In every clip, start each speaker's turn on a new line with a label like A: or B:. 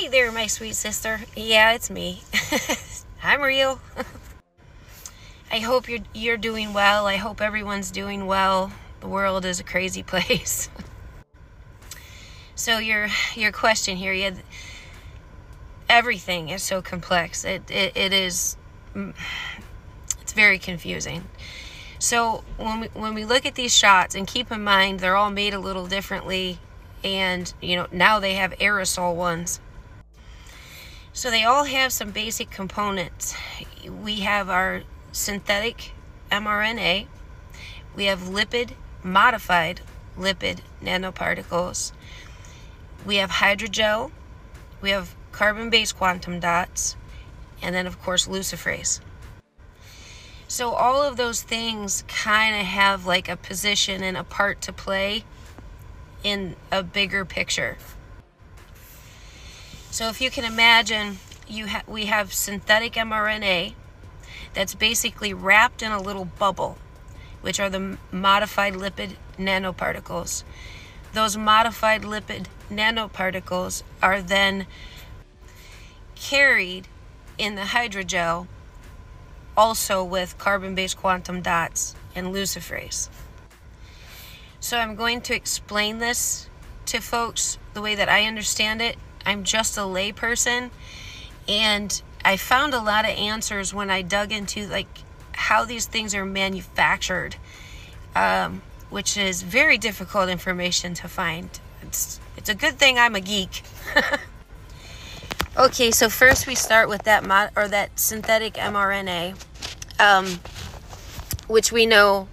A: Hi there, my sweet sister. Yeah, it's me. I'm real. I hope you're doing well. I hope everyone's doing well. The world is a crazy place. So your question here, yeah, everything is so complex. It is. It's very confusing. So when we look at these shots, and keep in mind they're all made a little differently, and now they have aerosol ones. So they all have some basic components. We have our synthetic mRNA. We have modified lipid nanoparticles. We have hydrogel. We have carbon-based quantum dots. And then, of course, luciferase. So all of those things kind of have like a position and a part to play in a bigger picture. So if you can imagine, we have synthetic mRNA that's basically wrapped in a little bubble, which are the modified lipid nanoparticles. Those modified lipid nanoparticles are then carried in the hydrogel, also with carbon-based quantum dots and luciferase. So I'm going to explain this to folks the way that I understand it. I'm just a layperson, and I found a lot of answers when I dug into like how these things are manufactured, which is very difficult information to find. It's a good thing I'm a geek. Okay, so first we start with that synthetic mRNA, which we know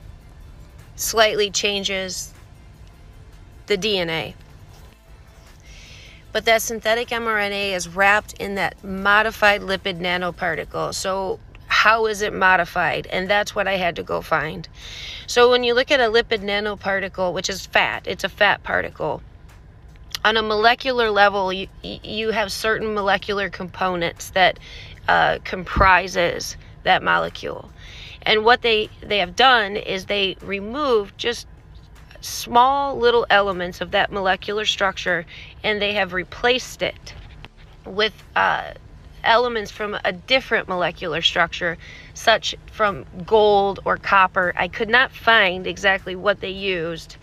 A: slightly changes the DNA. But that synthetic mRNA is wrapped in that modified lipid nanoparticle. So how is it modified? And that's what I had to go find. So when you look at a lipid nanoparticle, which is fat, it's a fat particle. On a molecular level, you have certain molecular components that comprises that molecule. And what they have done is they removed just small little elements of that molecular structure, and they have replaced it with elements from a different molecular structure, such from gold or copper. I could not find exactly what they used,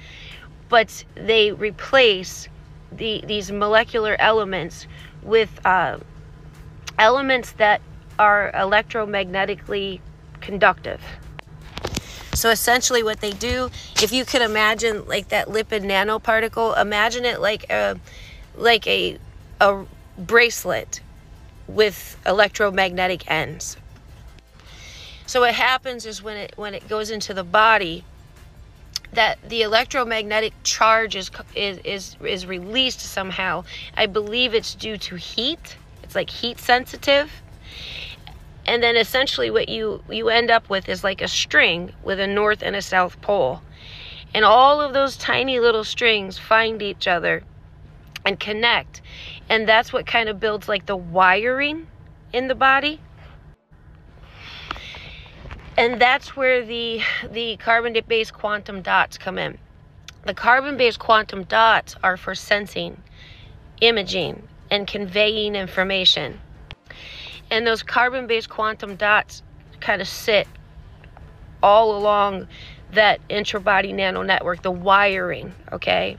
A: but they replace these molecular elements with elements that are electromagnetically conductive. So essentially what they do, if you could imagine like that lipid nanoparticle, imagine it like a bracelet with electromagnetic ends. So what happens is when it goes into the body, that the electromagnetic charge is released somehow. I believe it's due to heat. It's like heat sensitive. And then essentially what you end up with is like a string with a north and a south pole. And all of those tiny little strings find each other and connect. And that's what kind of builds like the wiring in the body. And that's where the carbon-based quantum dots come in. The carbon-based quantum dots are for sensing, imaging, and conveying information. And those carbon-based quantum dots kind of sit all along that intra-body nano network, the wiring, okay?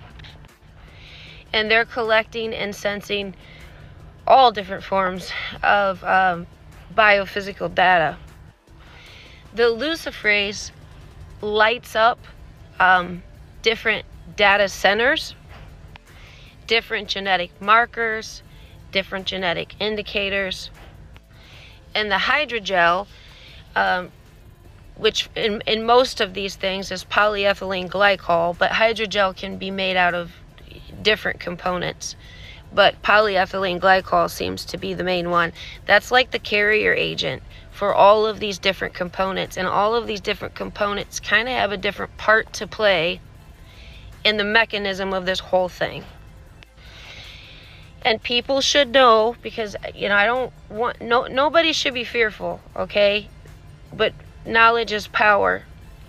A: And they're collecting and sensing all different forms of biophysical data. The luciferase lights up different data centers, different genetic markers, different genetic indicators. And the hydrogel, which in most of these things is polyethylene glycol, but hydrogel can be made out of different components. But polyethylene glycol seems to be the main one. That's like the carrier agent for all of these different components. And all of these different components kind of have a different part to play in the mechanism of this whole thing. And people should know, because I don't want nobody should be fearful, okay? But knowledge is power.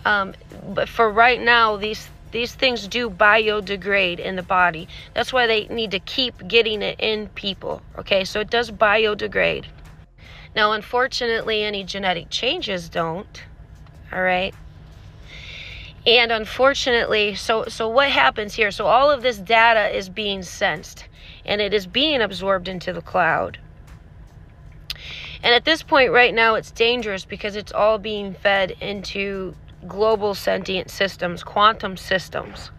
A: But for right now, these These things do biodegrade in the body. That's why they need to keep getting it in people, okay? So it does biodegrade. Now, unfortunately, any genetic changes don't, all right? And unfortunately, so what happens here? So all of this data is being sensed, and it is being absorbed into the cloud. And at this point right now, it's dangerous because it's all being fed into global sentient systems, quantum systems.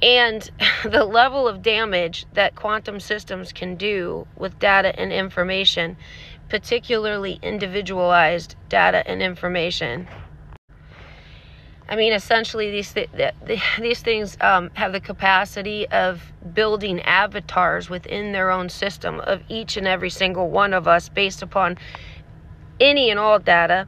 A: And the level of damage that quantum systems can do with data and information, particularly individualized data and information. I mean, essentially, these things have the capacity of building avatars within their own system of each and every single one of us based upon any and all data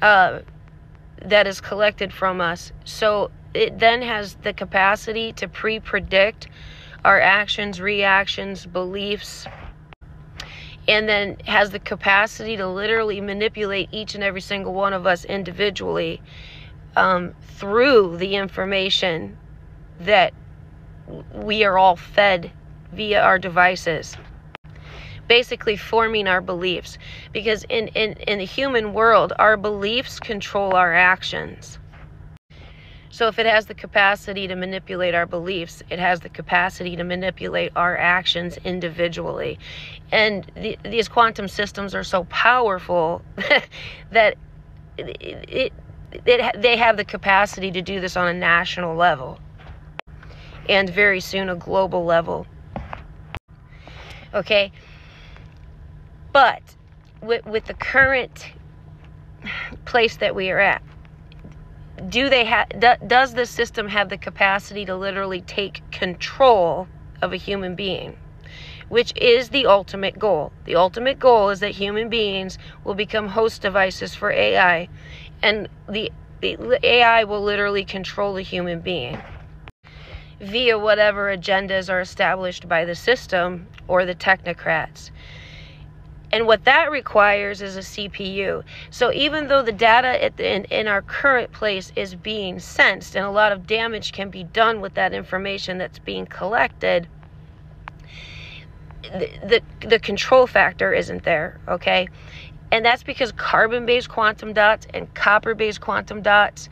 A: that is collected from us. So it then has the capacity to pre-predict our actions, reactions, beliefs, and then has the capacity to literally manipulate each and every single one of us individually through the information that we are all fed via our devices, basically forming our beliefs. Because in the human world, our beliefs control our actions. So if it has the capacity to manipulate our beliefs, it has the capacity to manipulate our actions individually. And these quantum systems are so powerful that they have the capacity to do this on a national level, and very soon a global level. Okay? But with the current place that we are at, does the system have the capacity to literally take control of a human being? Which is the ultimate goal. The ultimate goal is that human beings will become host devices for AI, and the AI will literally control the human being via whatever agendas are established by the system or the technocrats. And what that requires is a CPU. So even though the data in our current place is being sensed, and a lot of damage can be done with that information that's being collected, the control factor isn't there, okay? And that's because carbon-based quantum dots and copper-based quantum dots,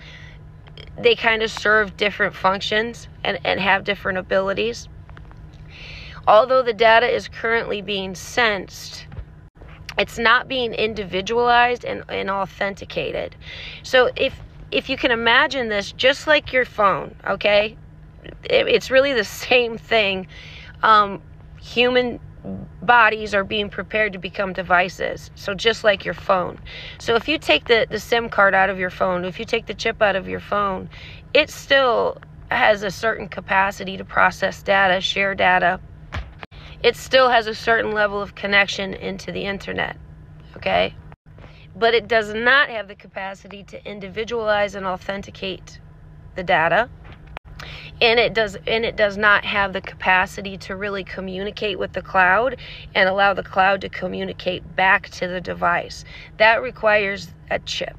A: they kind of serve different functions and have different abilities. Although the data is currently being sensed, it's not being individualized and authenticated. So if you can imagine this, just like your phone, okay? It's really the same thing. Human bodies are being prepared to become devices. So just like your phone. So if you take the SIM card out of your phone, if you take the chip out of your phone, it still has a certain capacity to process data, share data. It still has a certain level of connection into the internet, okay? But it does not have the capacity to individualize and authenticate the data. And it does not have the capacity to really communicate with the cloud and allow the cloud to communicate back to the device. That requires a chip.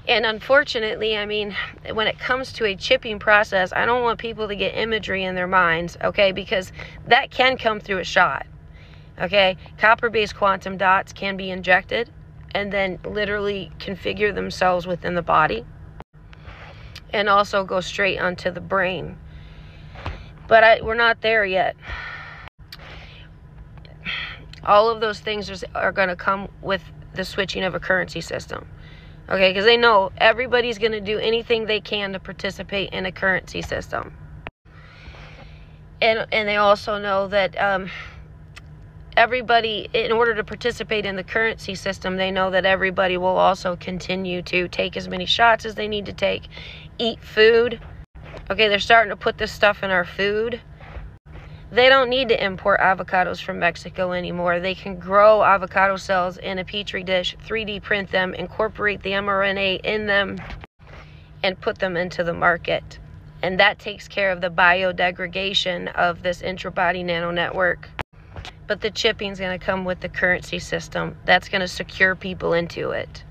A: And unfortunately, I mean, when it comes to a chipping process, I don't want people to get imagery in their minds, okay? Because that can come through a shot, okay? Copper-based quantum dots can be injected and then literally configure themselves within the body and also go straight onto the brain. But we're not there yet. All of those things are going to come with the switching of a currency system. Okay, because they know everybody's going to do anything they can to participate in a currency system. And they also know that everybody, in order to participate in the currency system, they know that everybody will also continue to take as many shots as they need to take, eat food. Okay, they're starting to put this stuff in our food. They don't need to import avocados from Mexico anymore. They can grow avocado cells in a petri dish, 3D print them, incorporate the mRNA in them, and put them into the market. And that takes care of the biodegradation of this intrabody nano network. But the chipping is going to come with the currency system. That's going to secure people into it.